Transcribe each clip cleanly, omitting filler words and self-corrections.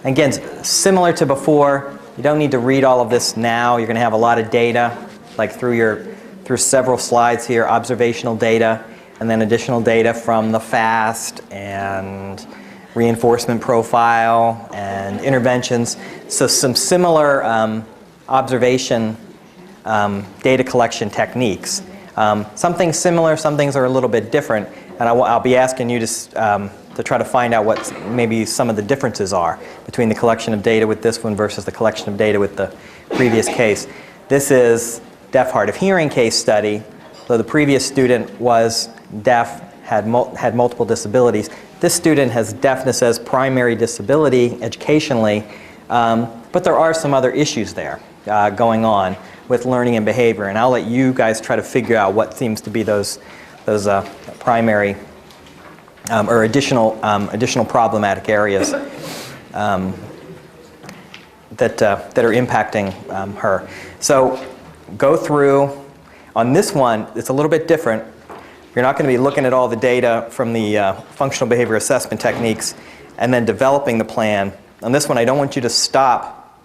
Again, similar to before, you don't need to read all of this now. You're going to have a lot of data, like through several slides here, observational data, and then additional data from the FAST and reinforcement profile and interventions. So some similar observation data collection techniques. Some things similar, some things are a little bit different, and I'll be asking you to try to find out what maybe some of the differences are between the collection of data with this one versus the collection of data with the previous case. This is deaf hard of hearing case study. So the previous student was deaf, had multiple disabilities. This student has deafness as primary disability educationally, but there are some other issues there going on with learning and behavior, and I'll let you guys try to figure out what seems to be those primary or additional problematic areas that are impacting her. So go through. On this one, it's a little bit different. You're not going to be looking at all the data from the functional behavior assessment techniques and then developing the plan. On this one, I don't want you to stop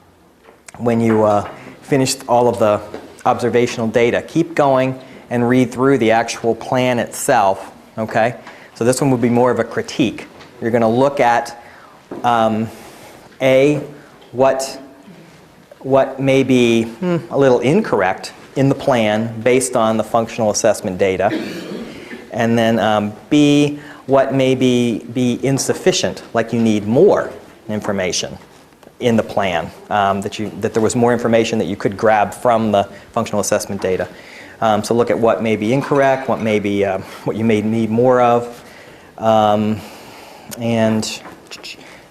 when you finish all of the observational data. Keep going and read through the actual plan itself, okay? So this one would be more of a critique. You're going to look at what may be a little incorrect in the plan based on the functional assessment data, and then B, what may be insufficient, like you need more information in the plan, that there was more information that you could grab from the functional assessment data. So look at what may be incorrect, what may be what you may need more of, and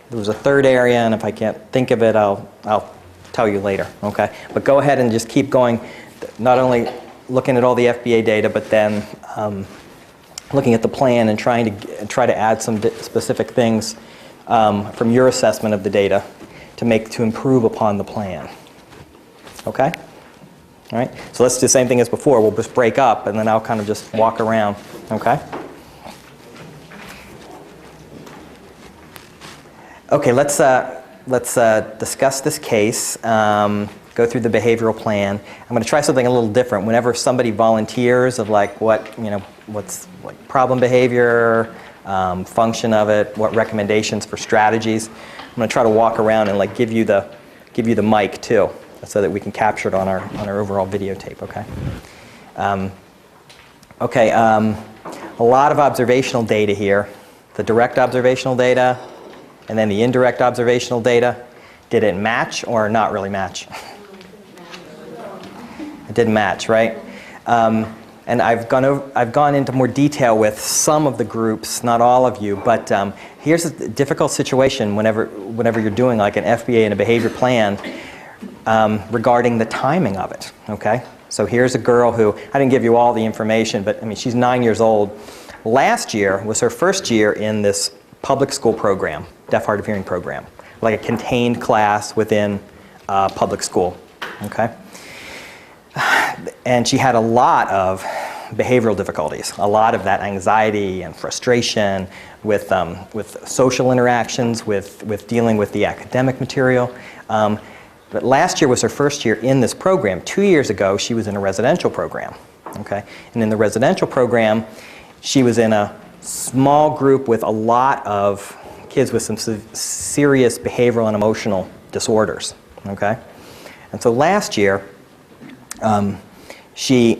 there was a third area, and if I can't think of it, I'll tell you later. Okay, but go ahead and just keep going. Not only looking at all the FBA data, but then looking at the plan and try to add some specific things from your assessment of the data to improve upon the plan. Okay? All right? So let's do the same thing as before. We'll just break up, and then I'll kind of just walk around. Okay? Okay, let's discuss this case. Go through the behavioral plan. I'm going to try something a little different. Whenever somebody volunteers of like what's like problem behavior, function of it, what recommendations for strategies, I'm going to try to walk around and like give you the mic too, so that we can capture it on our overall videotape. Okay. A lot of observational data here. The direct observational data, and then the indirect observational data. Did it match or not really match? It didn't match, right? And I've gone into more detail with some of the groups, not all of you, but here's a difficult situation whenever you're doing like an FBA and a behavior plan regarding the timing of it, okay? So here's a girl who, I didn't give you all the information, but I mean, she's 9 years old. Last year was her first year in this public school program, deaf hard of hearing program, like a contained class within public school, okay? And she had a lot of behavioral difficulties, a lot of that anxiety and frustration with social interactions, with dealing with the academic material. But last year was her first year in this program. 2 years ago, she was in a residential program, okay? And in the residential program, she was in a small group with a lot of kids with some serious behavioral and emotional disorders, okay? And so last year, she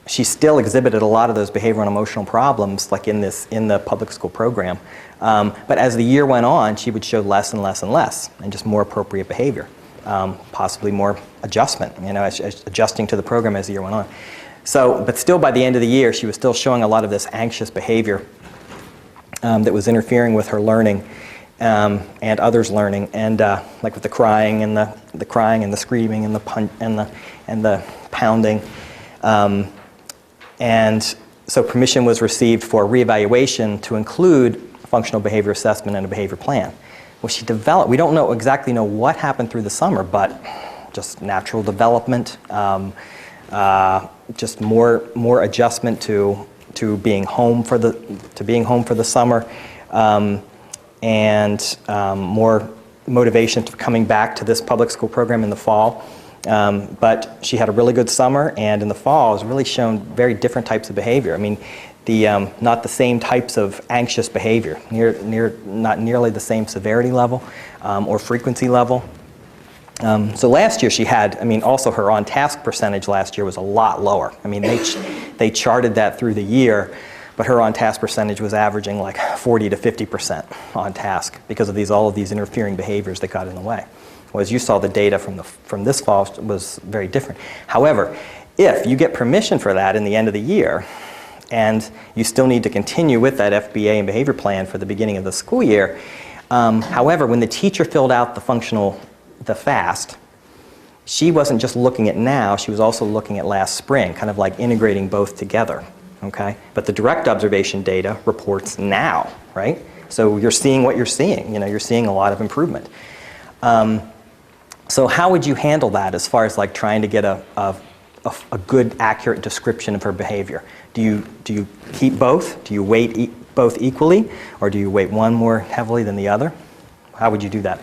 still exhibited a lot of those behavioral and emotional problems, like in the public school program. But as the year went on, she would show less and less and less, and just more appropriate behavior, possibly more adjustment, adjusting to the program as the year went on. So, but still by the end of the year, she was still showing a lot of this anxious behavior that was interfering with her learning and others' learning, and like with the crying and the screaming and the pounding. And so permission was received for reevaluation to include functional behavior assessment and a behavior plan. Well, she developed, we don't exactly know what happened through the summer, but just natural development, just more adjustment to being home for the summer, and more motivation for coming back to this public school program in the fall. But she had a really good summer, and in the fall has really shown very different types of behavior. I mean, not the same types of anxious behavior, not nearly the same severity level or frequency level. So last year she had, I mean, also her on-task percentage last year was a lot lower. I mean, they charted that through the year, but her on-task percentage was averaging like 40 to 50% on task because of all of these interfering behaviors that got in the way. Well, as you saw, the data from this fall was very different. However, if you get permission for that in the end of the year, and you still need to continue with that FBA and behavior plan for the beginning of the school year, however, when the teacher filled out the FAST, she wasn't just looking at now, she was also looking at last spring, kind of like integrating both together, okay? But the direct observation data reports now, right? So you're seeing what you're seeing, you're seeing a lot of improvement. So how would you handle that as far as like trying to get a good, accurate description of her behavior? Do you keep both? Do you weight both equally? Or do you weight one more heavily than the other? How would you do that?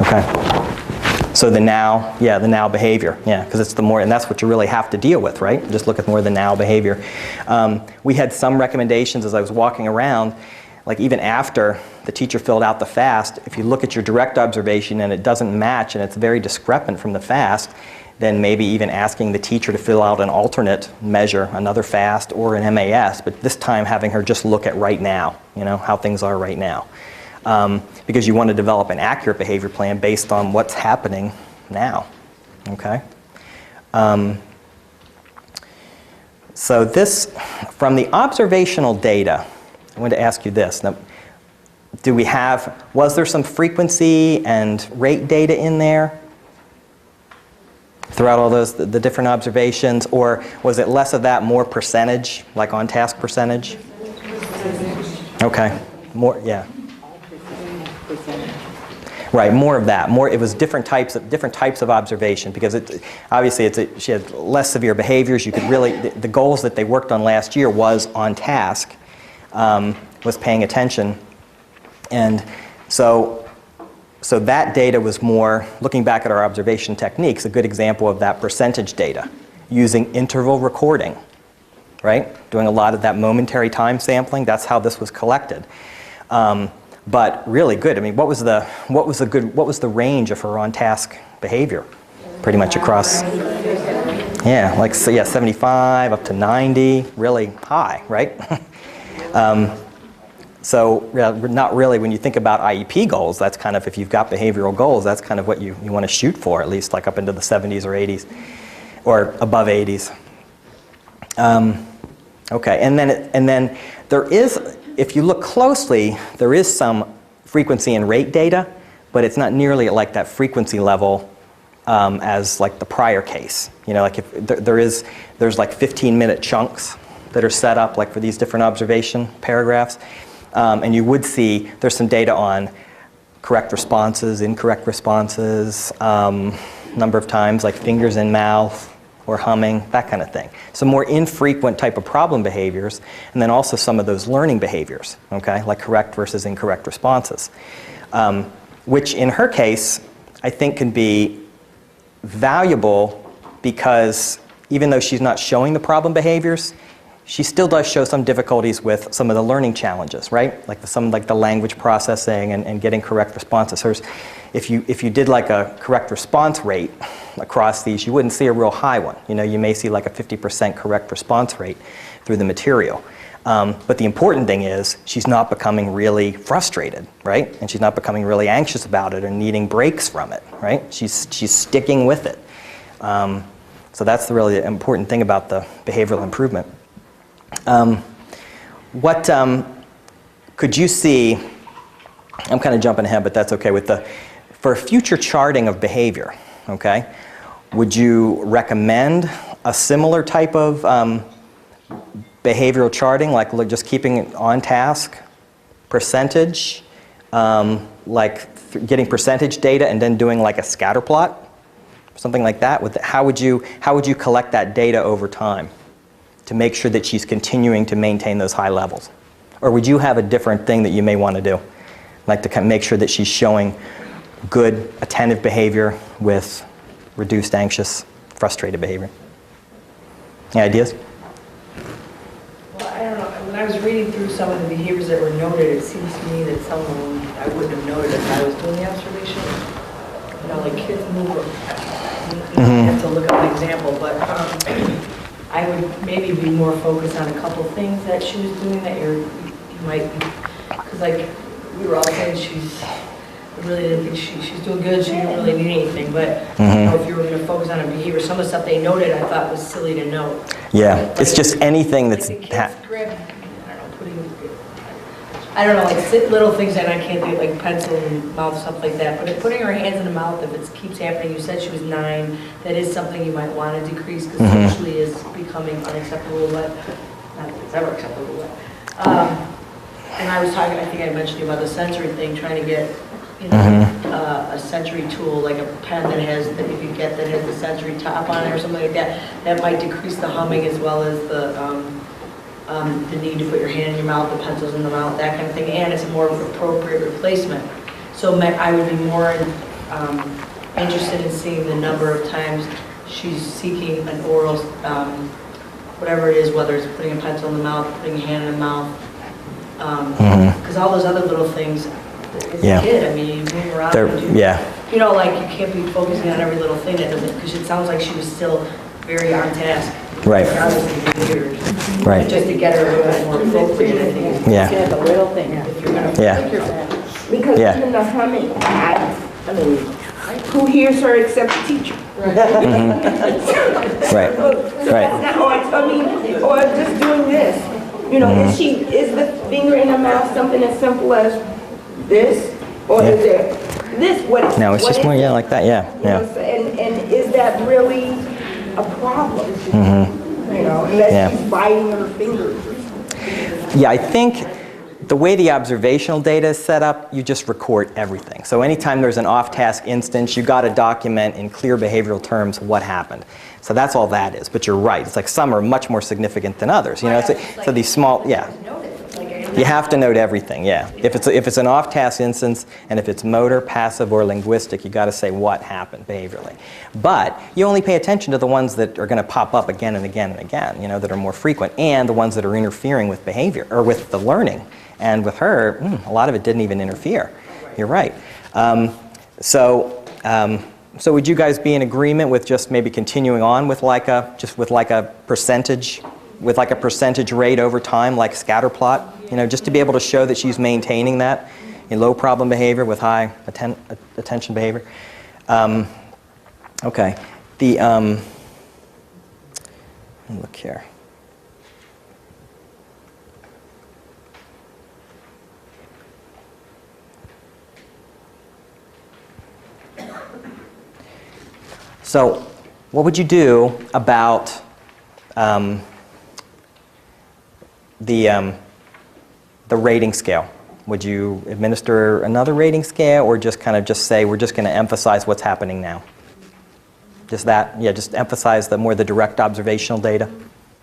Okay. So the now behavior, because it's the more, and that's what you really have to deal with, right? Just look at more the now behavior. We had some recommendations as I was walking around, like even after the teacher filled out the FAST, if you look at your direct observation and it doesn't match and it's very discrepant from the FAST, then maybe even asking the teacher to fill out an alternate measure, another FAST or an MAS, but this time having her just look at right now, how things are right now. Because you want to develop an accurate behavior plan based on what's happening now, okay? So this, from the observational data, I want to ask you this. Now, was there some frequency and rate data in there throughout all the different observations, or was it less of that, more percentage, like on-task percentage? Okay, more, yeah. Right, more of that. It was different types of observation because obviously she had less severe behaviors. You could really the goals that they worked on last year was on task, was paying attention, and so that data was more looking back at our observation techniques. A good example of that percentage data using interval recording, right? Doing a lot of that momentary time sampling. That's how this was collected. But really good. I mean, what was the range of her on-task behavior? Pretty much across, 75 up to 90, really high, right? So not really, when you think about IEP goals, that's kind of, if you've got behavioral goals, that's kind of what you want to shoot for, at least like up into the 70s or 80s, or above 80s. Okay, and then there is, if you look closely, there is some frequency and rate data, but it's not nearly at like that frequency level as like the prior case. Like if there's like 15-minute chunks that are set up like for these different observation paragraphs, and you would see there's some data on correct responses, incorrect responses, number of times like fingers in mouth, or humming, that kind of thing. Some more infrequent type of problem behaviors, and then also some of those learning behaviors, okay, like correct versus incorrect responses, which in her case, I think can be valuable because even though she's not showing the problem behaviors, she still does show some difficulties with some of the learning challenges, right? Like the language processing and getting correct responses. If you did like a correct response rate across these, you wouldn't see a real high one. You may see like a 50% correct response rate through the material. But the important thing is she's not becoming really frustrated, right? And she's not becoming really anxious about it or needing breaks from it, right? She's sticking with it. So that's the really important thing about the behavioral improvement. Could you see, I'm kind of jumping ahead, but that's okay, for future charting of behavior, okay, would you recommend a similar type of behavioral charting, like just keeping it on task, percentage, getting percentage data and then doing like a scatter plot, something like that? How would you collect that data over time to make sure that she's continuing to maintain those high levels? Or would you have a different thing that you may want to do? Like to kind of make sure that she's showing good attentive behavior with reduced anxious, frustrated behavior? Any ideas? Well, I don't know. When I was reading through some of the behaviors that were noted, it seems to me that some of them I wouldn't have noted if I was doing the observation. You know, like kids move. I have to look up an example, but I would maybe be more focused on a couple things that she was doing that you might be, because like we were all saying I really didn't think she's doing good, she didn't really need anything, but you know, if you were going to focus on her behavior, some of the stuff they noted I thought was silly to note. Yeah, Like, it's just anything that's... like the kids grab, I don't know, like little things that I can't do, like pencil and mouth, stuff like that, but putting her hands in the mouth, if it keeps happening, you said she was 9, that is something you might want to decrease, because it usually is becoming unacceptable, but not that it's ever acceptable, but, and I was talking, I think I mentioned about the sensory thing, trying to get, you know, a sensory tool, like a pen that has, that if you get that has the sensory top on it or something like that, that might decrease the humming as well as the need to put your hand in your mouth, the pencils in the mouth, that kind of thing, and it's a more appropriate replacement. So I would be more interested in seeing the number of times she's seeking an oral, whatever it is, whether it's putting a pencil in the mouth, putting a hand in the mouth, because all those other little things, as a kid, I mean, you move around, you know, like you can't be focusing on every little thing that doesn't, because it sounds like she was still very on task. Right. Right. Just to get her a little bit more appropriate, I think. Yeah, the little thing. If you're going to figure that. Because even the humming, I mean, who hears her except the teacher? Right. Or just doing this. You know, is the finger in the mouth something as simple as this? Or is there this? No, it's just more, like that, And is that really a problem? You know, unless she's biting her fingers. Yeah, I think the way the observational data is set up, you just record everything. So anytime there's an off-task instance, you got to document in clear behavioral terms what happened. So that's all that is. But you're right. It's like some are much more significant than others. You know, so these small, you have to note everything. If it's an off-task instance, and if it's motor, passive, or linguistic, you got to say what happened behaviorally. But you only pay attention to the ones that are going to pop up again and again and again. You know, that are more frequent, and the ones that are interfering with behavior or with the learning. And with her, a lot of it didn't even interfere. You're right. So would you guys be in agreement with just maybe continuing on with like a percentage rate over time, like scatter plot? You know, just to be able to show that she's maintaining that in low problem behavior with high attention behavior. Okay. Let me look here. So, what would you do about the rating scale? Would you administer another rating scale, or just kind of just say we're just going to emphasize what's happening now? Just that? Yeah, just emphasize the direct observational data?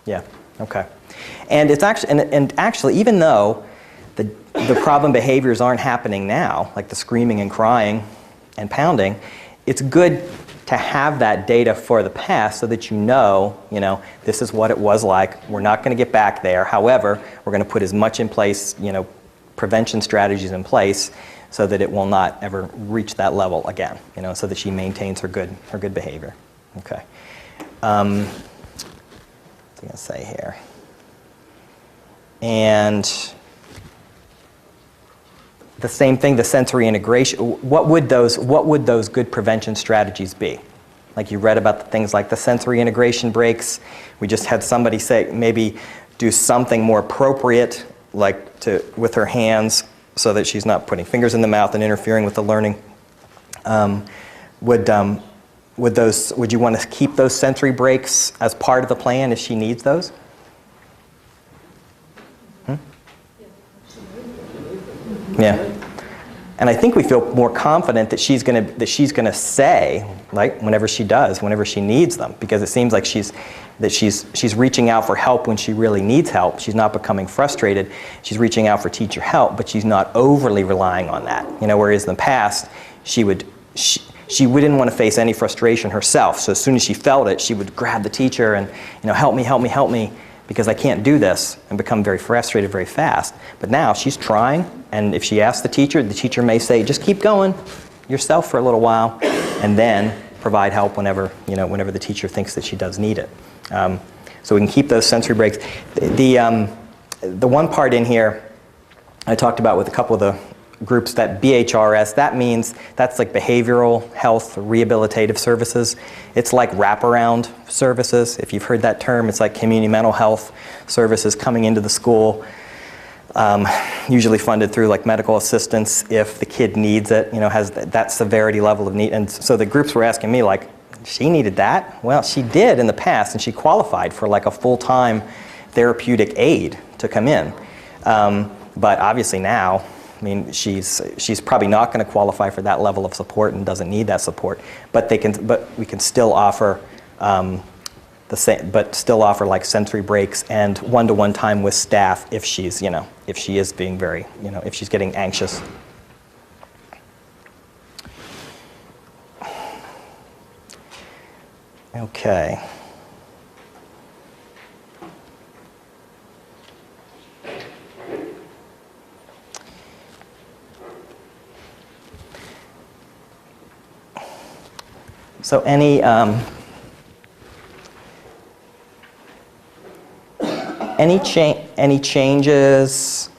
Yeah, okay. And it's actually, and actually, even though the problem behaviors aren't happening now, like the screaming and crying and pounding, it's good to have that data for the past so that you know, this is what it was like. We're not going to get back there. However, we're going to put as much in place, prevention strategies in place so that it will not ever reach that level again, so that she maintains her good behavior. Okay. What's I going to say here? And the same thing, the sensory integration. What would those good prevention strategies be? Like you read about the things like the sensory integration breaks. We just had somebody say maybe do something more appropriate, like with her hands, so that she's not putting fingers in the mouth and interfering with the learning. Would you want to keep those sensory breaks as part of the plan if she needs those? Yeah. And I think we feel more confident that she's going to say, like, whenever she does, whenever she needs them, because it seems like she's reaching out for help when she really needs help. She's not becoming frustrated. She's reaching out for teacher help, but she's not overly relying on that. You know, whereas in the past, she wouldn't want to face any frustration herself. So as soon as she felt it, she would grab the teacher and, you know, help me, because I can't do this, and become very frustrated very fast. But now she's trying, and if she asks the teacher may say, just keep going yourself for a little while, and then provide help whenever the teacher thinks that she does need it. So we can keep those sensory breaks. The one part in here I talked about with a couple of the groups, that BHRS, that's like behavioral health rehabilitative services. It's like wraparound services. If you've heard that term, it's like community mental health services coming into the school, usually funded through like medical assistance if the kid needs it, you know, has that severity level of need. And so the groups were asking me, like, she needed that? Well, she did in the past, and she qualified for like a full-time therapeutic aide to come in. But obviously now, I mean, she's probably not going to qualify for that level of support and doesn't need that support. But we can still offer like sensory breaks and one-to-one time with staff if she is being very, if she's getting anxious. Okay. So any changes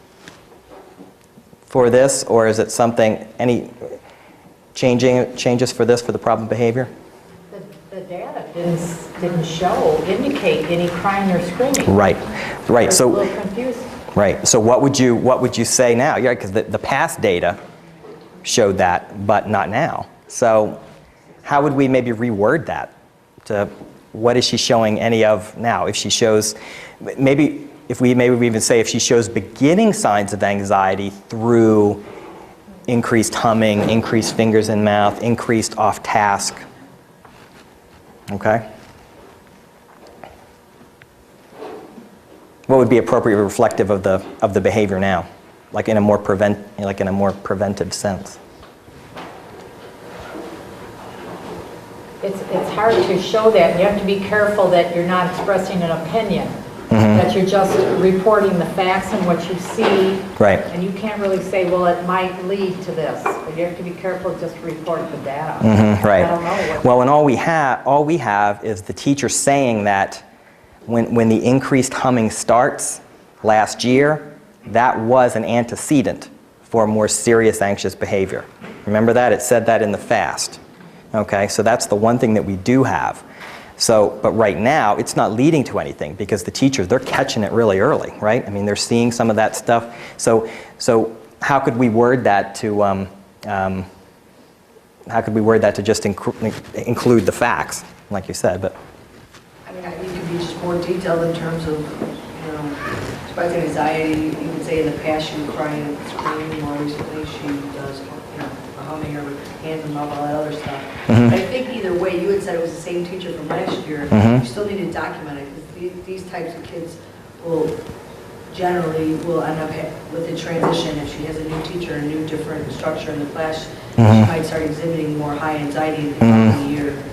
for this, or is it something, any changes for this, for the problem behavior? The data didn't indicate any crying or screaming. Right. So a little confused. Right. So what would you say now? Yeah, because the past data showed that, but not now. So how would we maybe reword that to what is she showing any of now? If she shows, maybe we even say if she shows beginning signs of anxiety through increased humming, increased fingers in mouth, increased off task. Okay? What would be appropriately reflective of the behavior now, like in a more preventive sense? It's hard to show that. You have to be careful that you're not expressing an opinion, that you're just reporting the facts and what you see. Right. And you can't really say, well, it might lead to this. But you have to be careful just to report the data. Right. I don't know. Well, and all we have is the teacher saying that when the increased humming starts last year, that was an antecedent for more serious anxious behavior. Remember that? It said that in the FAST. Okay, so that's the one thing that we do have. So, but right now, it's not leading to anything because the teachers, they're catching it really early, right? I mean, they're seeing some of that stuff. So how could we word that to just include the facts, like you said? But I mean, I think it could be just more detailed in terms of, spikes in anxiety. You can say in the past she would cry and scream. More recently, she does, humming or with hands and mouth, all that other stuff. Mm-hmm. But I think either way, you had said it was the same teacher from last year. Mm-hmm. You still need to document it because these types of kids will generally end up with a transition. If she has a new teacher, a new different structure in the class, she might start exhibiting more high anxiety in the following year.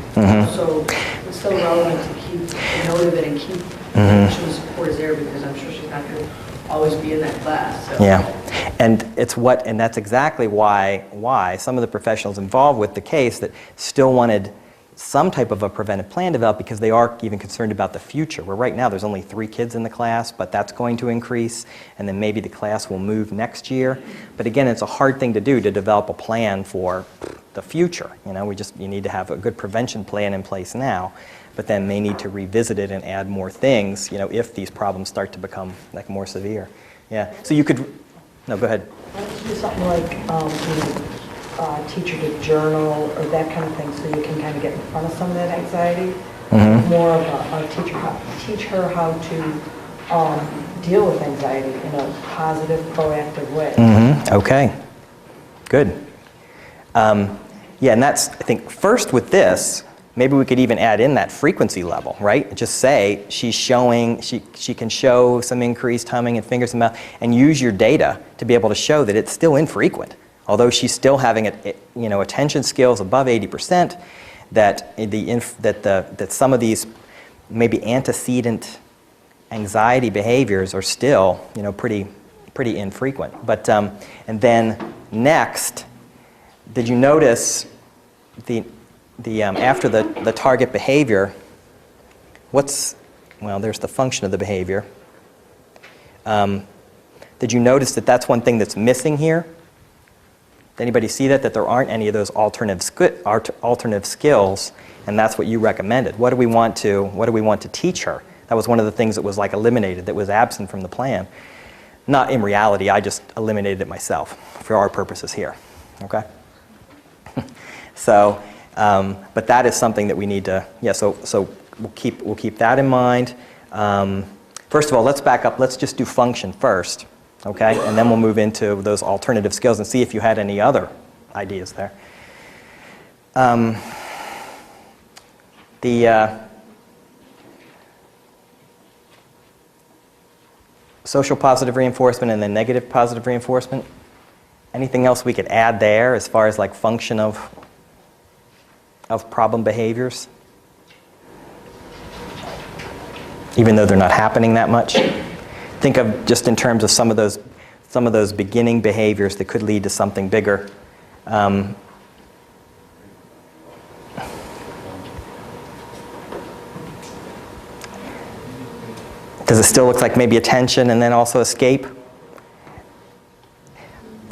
So it's still relevant to keep a note of it and keep making sure the support is there because I'm sure she's not going to always be in that class. So. Yeah, and that's exactly why some of the professionals involved with the case that still wanted some type of a preventive plan developed because they are even concerned about the future. Where right now there's only 3 kids in the class, but that's going to increase, and then maybe the class will move next year. But again, it's a hard thing to do to develop a plan for the future. You need to have a good prevention plan in place now, but then may need to revisit it and add more things, if these problems start to become like more severe. Yeah. So you could, no, go ahead. Why don't you do something like teacher to journal or that kind of thing, so you can kind of get in front of some of that anxiety. More of a teach her how to deal with anxiety in a positive, proactive way. Okay. Good. Yeah, and that's, I think, first with this, maybe we could even add in that frequency level, right? Just say she's showing, she can show some increased humming and fingers in the mouth, and use your data to be able to show that it's still infrequent. Although she's still having attention skills above 80%, that some of these maybe antecedent anxiety behaviors are still pretty infrequent. But and then next, did you notice after the target behavior? There's the function of the behavior. Did you notice that that's one thing that's missing here? Did anybody see that there aren't any of those alternative skills, and that's what you recommended? What do we want to teach her? That was one of the things that was like eliminated, that was absent from the plan. Not in reality, I just eliminated it myself for our purposes here. Okay. So, but that is something that we need to. Yeah. So we'll keep that in mind. First of all, let's back up. Let's just do function first. Okay, and then we'll move into those alternative skills and see if you had any other ideas there. The social positive reinforcement and then negative positive reinforcement. Anything else we could add there as far as like function of problem behaviors? Even though they're not happening that much. Think of just in terms of some of those beginning behaviors that could lead to something bigger. Does it still look like maybe attention and then also escape?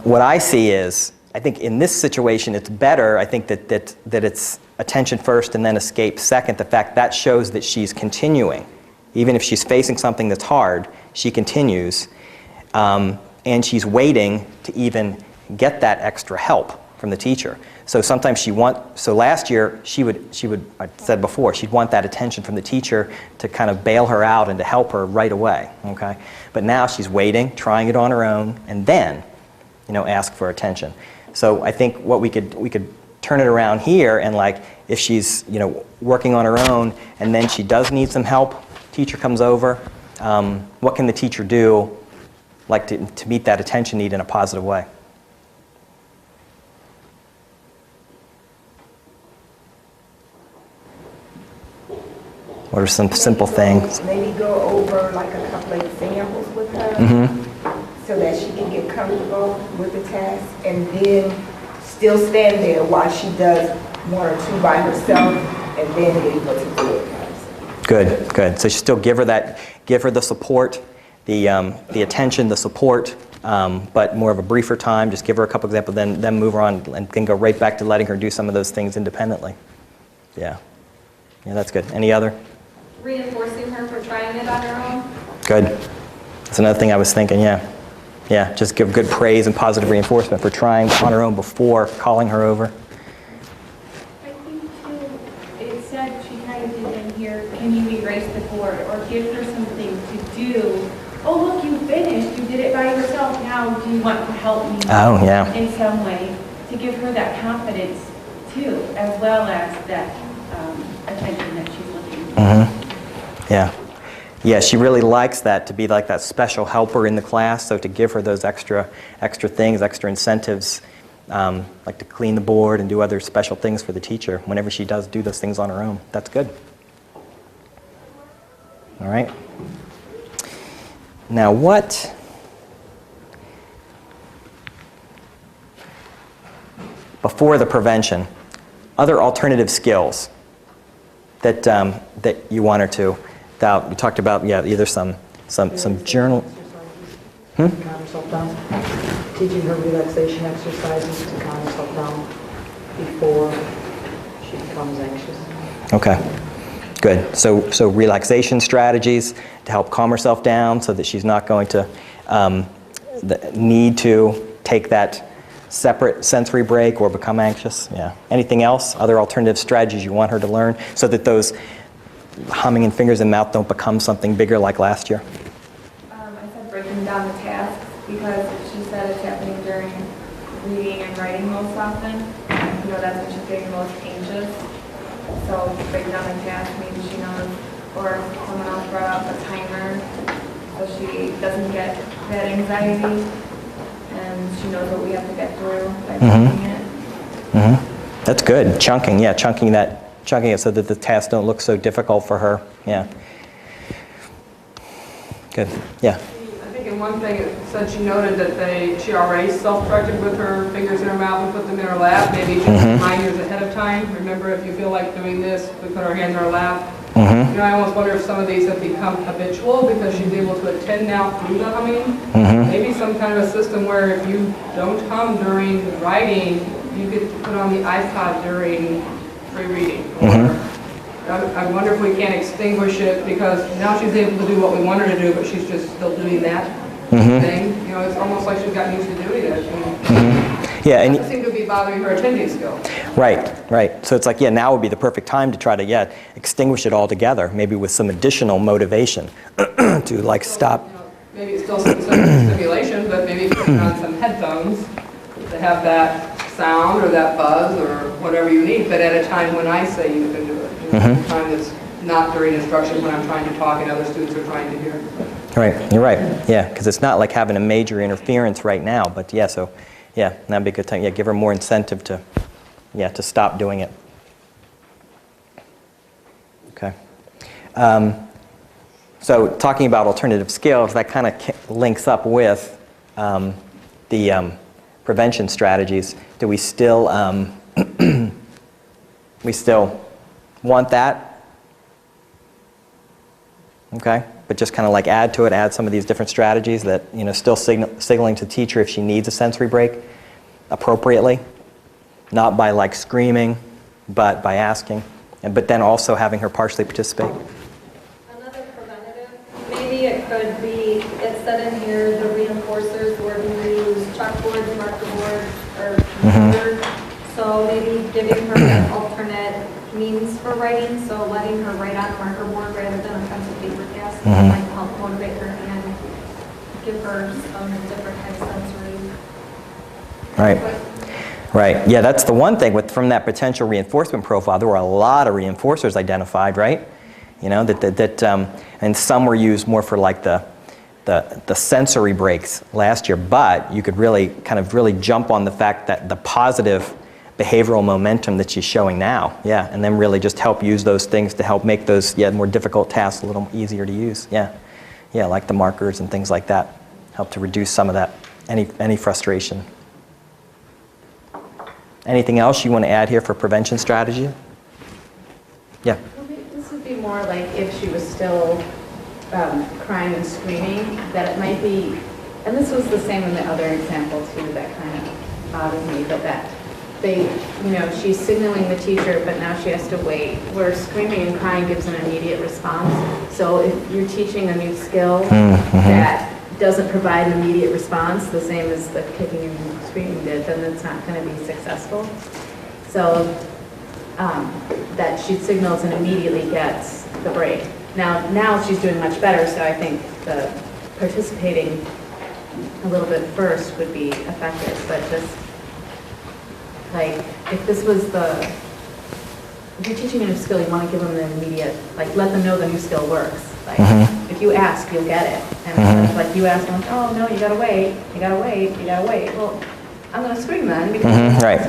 What I see is, I think in this situation it's better, I think that it's attention first and then escape second. The fact that shows that she's continuing. Even if she's facing something that's hard, she continues, and she's waiting to even get that extra help from the teacher. So sometimes so last year she would, I said before, she'd want that attention from the teacher to kind of bail her out and to help her right away, okay? But now she's waiting, trying it on her own, and then, ask for attention. So I think what we could turn it around here, and like if she's, working on her own and then she does need some help, teacher comes over, what can the teacher do like to meet that attention need in a positive way? What are some simple things? Maybe go over like a couple of examples with her so that she can get comfortable with the task, and then still stand there while she does one or two by herself and then be able to do it. Good. So you still give her the support, the attention, the support, but more of a briefer time. Just give her a couple examples, then move her on, and then go right back to letting her do some of those things independently. Yeah, that's good. Any other? Reinforcing her for trying it on her own. Good. That's another thing I was thinking. Yeah. Just give good praise and positive reinforcement for trying on her own before calling her over. I think too, it said she kind of did in here, can you erase the board or give her something to do? Oh, look, you finished. You did it by yourself. Now, do you want to help me? Oh, yeah. In some way, to give her that confidence too, as well as that attention that she's looking for. Yeah, she really likes that, to be like that special helper in the class. So to give her those extra things, extra incentives, like to clean the board and do other special things for the teacher whenever she does do those things on her own. That's good. All right. Now before the prevention, other alternative skills that you want her to. You talked about either some journal. Calm herself down. Teaching her relaxation exercises to calm herself down before she becomes anxious. Okay, good. So relaxation strategies to help calm herself down so that she's not going to need to take that separate sensory break or become anxious. Yeah. Anything else? Other alternative strategies you want her to learn so that those humming and fingers in mouth don't become something bigger like last year? I said breaking down the tasks because she said it's happening during reading and writing most often. You know, that's when she's getting most anxious. So break down the task, maybe she knows, or someone else brought up a timer, so she doesn't get that anxiety, and she knows what we have to get through by reading it. Mm-hmm. That's good. Chunking, yeah, chunking it so that the tasks don't look so difficult for her. Yeah. Good. Yeah. I think in one thing it said she noted that she already self-directed with her fingers in her mouth and put them in her lap. Maybe just remind us ahead of time. Remember, if you feel like doing this, we put our hands in our lap. You know, I almost wonder if some of these have become habitual because she's able to attend now through the humming. Maybe some kind of a system where if you don't hum during writing, you could put on the iPod during free reading. I wonder if we can't extinguish it because now she's able to do what we want her to do, but she's just still doing that thing. You know, it's almost like she's gotten used to doing it. Yeah, and it doesn't seem to be bothering her attending skill. Right. So it's like, yeah, now would be the perfect time to try to, extinguish it altogether, maybe with some additional motivation to like stop. You know, maybe it's still some stimulation, but maybe putting on some headphones to have that sound or that buzz or whatever you need, but at a time when I say you can do it. You know, a time that's not during instruction when I'm trying to talk and other students are trying to hear. Right, you're right. Yeah, because it's not like having a major interference right now, but that'd be a good time. Yeah, give her more incentive to stop doing it. Okay. So talking about alternative skills, that kind of links up with the prevention strategies. Do we still want that? Okay, but just kind of like add some of these different strategies that, still signaling to teacher if she needs a sensory break appropriately, not by like screaming, but by asking, but then also having her partially participate. Another preventative, maybe it could be, it said in here, the reinforcers where we use chalkboards, marker boards, or computers. So maybe giving her an alternate means for writing, so letting her write on a marker board rather than a pencil paper task might help motivate her and give her some different kind of sensory. Right. Yeah, that's the one thing from that potential reinforcement profile. There were a lot of reinforcers identified, right? And some were used more for like the sensory breaks last year, but you could really jump on the fact that the positive behavioral momentum that she's showing now, and then really just help use those things to help make those more difficult tasks a little easier to use. Like the markers and things like that help to reduce some of that any frustration. Anything else you want to add here for prevention strategy? Yeah. This would be more like if she was still crying and screaming, that it might be, and this was the same in the other example too, that kind of bothered me, but that she's signaling the teacher, but now she has to wait, where screaming and crying gives an immediate response. So if you're teaching a new skill that doesn't provide an immediate response, the same as the kicking and screaming did, then it's not going to be successful. So that she signals and immediately gets the break. Now she's doing much better, so I think the participating a little bit first would be effective, but just like, if you're teaching a new skill, you want to give them the immediate, like, let them know the new skill works. Like, if you ask, you'll get it. And it's like you ask them, oh, no, you gotta wait. Well, I'm going to scream then because Right.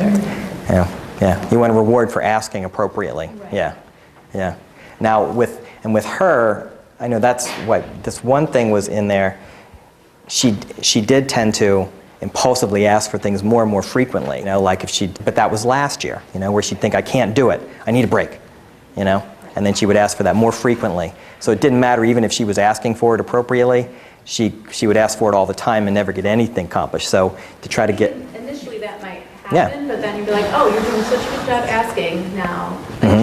Yeah. You want a reward for asking appropriately. Right. Yeah. Now, with her, I know that's what, this one thing was in there, she did tend to impulsively ask for things more and more frequently, like but that was last year, where she'd think, I can't do it, I need a break, and then she would ask for that more frequently. So it didn't matter even if she was asking for it appropriately, she would ask for it all the time and never get anything accomplished. So to try to get... Initially that might happen, but then you'd be like, oh, you're doing such a good job asking now.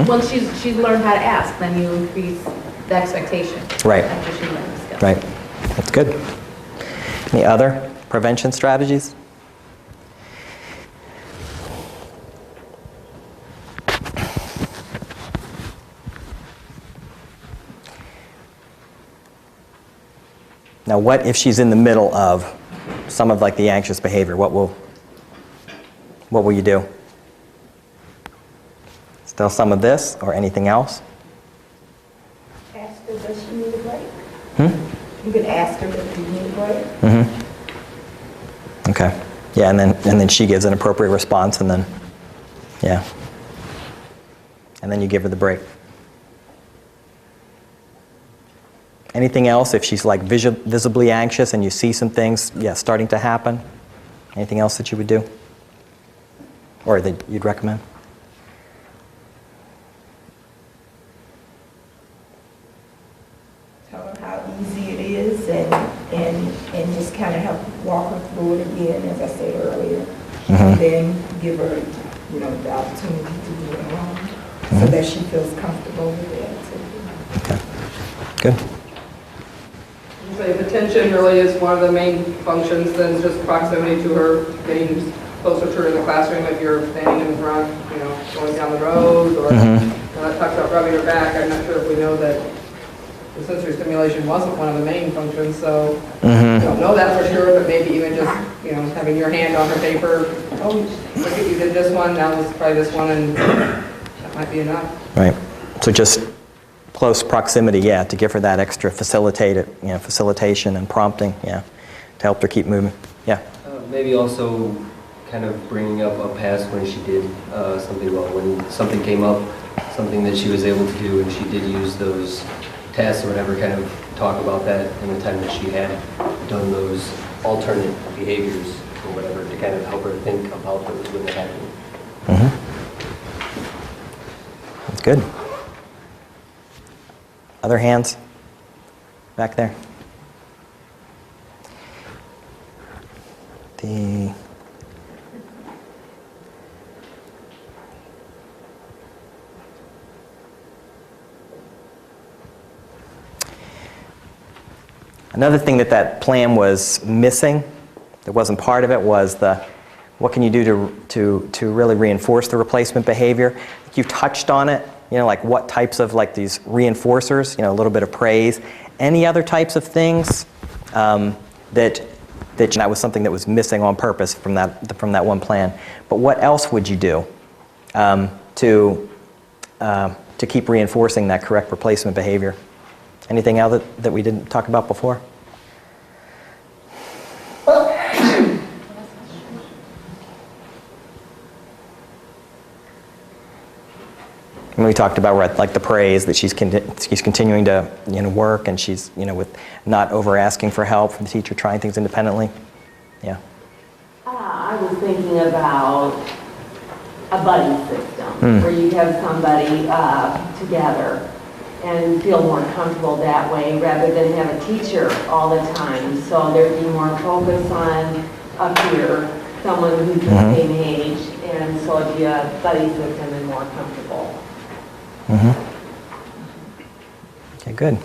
Once she's learned how to ask, then you increase the expectation. Right. After she learns the skill. Right. That's good. Any other prevention strategies? Now, what if she's in the middle of some of like the anxious behavior? What will what will you do? Still some of this or anything else? Ask her, does she need a break? You can ask her, does she need a break? Okay. Yeah, and then she gives an appropriate response, and then, yeah. And then you give her the break. Anything else, if she's like visibly anxious and you see some things, yeah, starting to happen? Anything else that you would do? Or that you'd recommend? Tell her how easy it is and just kind of help walk her through it again, as I said earlier. And then give her, the opportunity to do it alone so that she feels comfortable with the activity. Okay. Good. So if attention really is one of the main functions, then just proximity to her, getting closer to her in the classroom if you're standing in front, going down the road, or that talks about rubbing her back. I'm not sure if we know that the sensory stimulation wasn't one of the main functions, so we don't know that for sure, but maybe even just, having your hand on her paper, oh, look at you did this one, now let's try this one, and that might be enough. Right. So just close proximity, yeah, to give her that extra facilitation and prompting, yeah, to help her keep moving. Yeah. Maybe also kind of bringing up a past when she did something wrong, when something came up, something that she was able to do, and she did use those tasks or whatever, kind of talk about that in the time that she had done those alternate behaviors or whatever, to kind of help her think about those when they happen. That's good. Other hands back there? Another thing that plan was missing, that wasn't part of it, was what can you do to really reinforce the replacement behavior? I think you've touched on it, like what types of these reinforcers, a little bit of praise. Any other types of things that was something that was missing on purpose from that one plan. But what else would you do to keep reinforcing that correct replacement behavior? Anything else that we didn't talk about before? And we talked about the praise, that she's continuing to work, and she's with not over asking for help from the teacher, trying things independently. Yeah. I was thinking about a buddy system where you have somebody together and feel more comfortable that way rather than have a teacher all the time. So there'd be more focus on up here, someone who's the same age, and so it'd be a buddy system and more comfortable. Okay, good.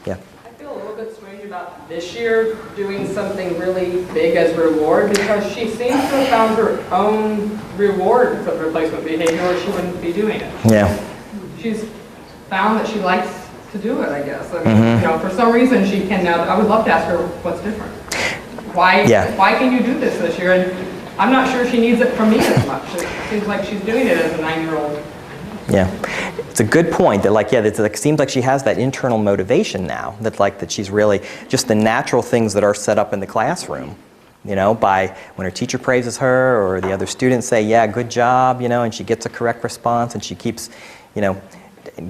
Yeah. I feel a little bit strange about this year doing something really big as reward, because she seems to have found her own reward for replacement behavior, or she wouldn't be doing it. Yeah. She's found that she likes to do it, I guess. I mean, for some reason she can now. I would love to ask her what's different. Why can you do this year? And I'm not sure she needs it from me as much. It seems like she's doing it as a 9-year-old. Yeah, it's a good point that it seems like she has that internal motivation now, that she's really just the natural things that are set up in the classroom, by when her teacher praises her or the other students say, yeah, good job, and she gets a correct response, and she keeps,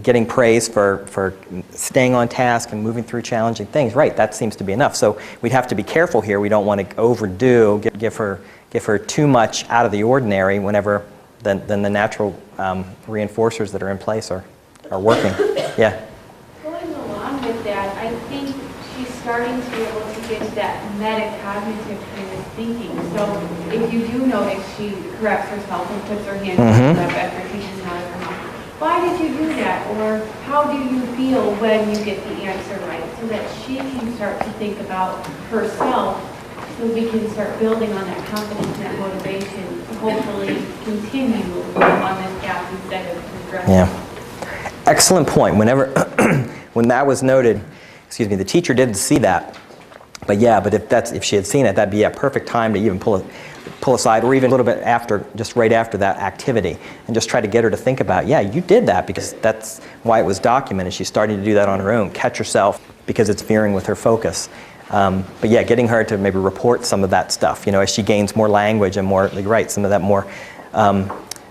getting praise for staying on task and moving through challenging things. Right, that seems to be enough. So we'd have to be careful here. We don't want to overdo, give her too much out of the ordinary whenever then the natural reinforcers that are in place are working. Yeah. Going along with that, I think she's starting to be able to get to that metacognitive kind of thinking. So if you do notice she corrects herself and puts her hand up after teaching out of her mouth, why did you do that? Or how do you feel when you get the answer right? So that she can start to think about herself, so we can start building on that confidence and that motivation to hopefully continue on this path instead of progressing. Yeah. Excellent point. When that was noted, the teacher didn't see that But yeah, but if she had seen it, that'd be a perfect time to even pull aside, or even a little bit after, just right after that activity, and just try to get her to think about, yeah, you did that because that's why it was documented. She's starting to do that on her own. Catch herself because it's veering with her focus. But yeah, getting her to maybe report some of that stuff, as she gains more language and more, some of that more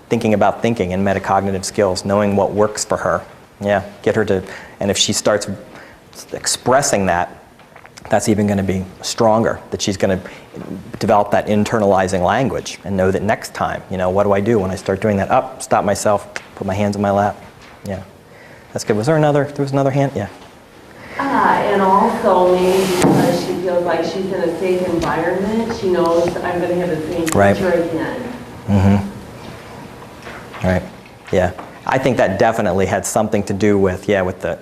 thinking about thinking and metacognitive skills, knowing what works for her. Yeah, get her to, and if she starts expressing that, that's even going to be stronger, that she's going to develop that internalizing language and know that next time, what do I do when I start doing that? Up, stop myself, put my hands in my lap. Yeah, that's good. There was another hand? Yeah. And also maybe because she feels like she's in a safe environment, she knows I'm going to have the same teacher again. Mm-hmm. Right. Yeah. I think that definitely had something to do with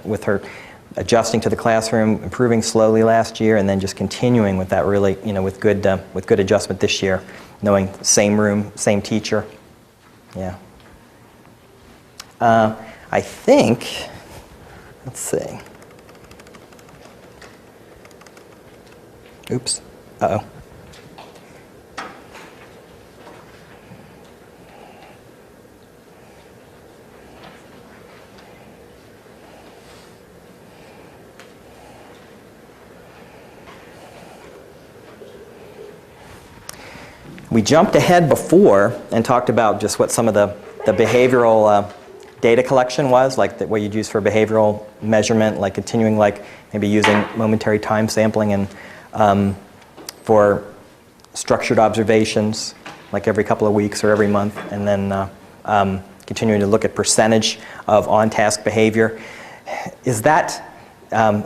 with her adjusting to the classroom, improving slowly last year, and then just continuing with that really, with good adjustment this year, knowing same room, same teacher. Yeah. I think, let's see. Oops. Uh-oh. We jumped ahead before and talked about just what some of the behavioral data collection was, like what you'd use for behavioral measurement, like continuing, like maybe using momentary time sampling and for structured observations, like every couple of weeks or every month, and then continuing to look at percentage of on-task behavior. Is that,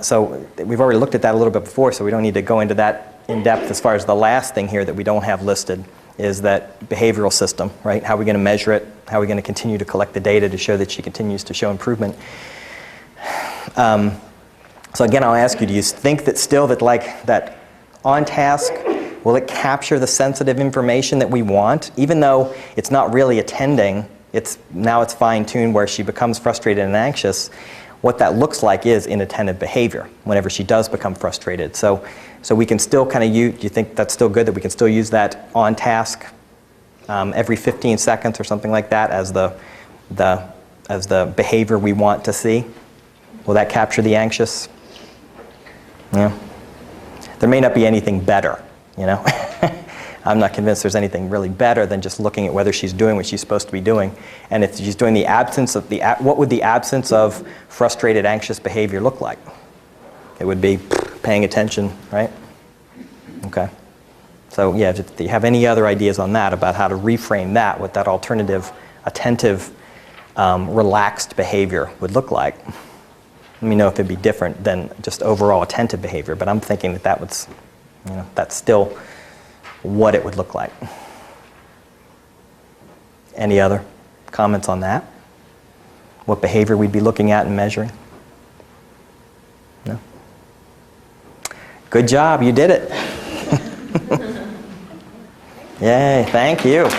so we've already looked at that a little bit before, so we don't need to go into that in depth. As far as the last thing here that we don't have listed is that behavioral system, right? How are we going to measure it? How are we going to continue to collect the data to show that she continues to show improvement? So again, I'll ask you, do you think that still that on task, will it capture the sensitive information that we want? Even though it's not really attending, now it's fine-tuned where she becomes frustrated and anxious, what that looks like is inattentive behavior whenever she does become frustrated. So we can still kind of use, do you think that's still good, that we can still use that on task every 15 seconds or something like that as the behavior we want to see? Will that capture the anxious? Yeah. There may not be anything better, I'm not convinced there's anything really better than just looking at whether she's doing what she's supposed to be doing. And if she's doing the absence of what would the absence of frustrated, anxious behavior look like? It would be paying attention, right? Okay. So yeah, do you have any other ideas on that, about how to reframe that, what that alternative, attentive, relaxed behavior would look like? Let me know if it'd be different than just overall attentive behavior, but I'm thinking that was, that's still what it would look like. Any other comments on that? What behavior we'd be looking at and measuring? No? Good job, you did it. Yay, thank you.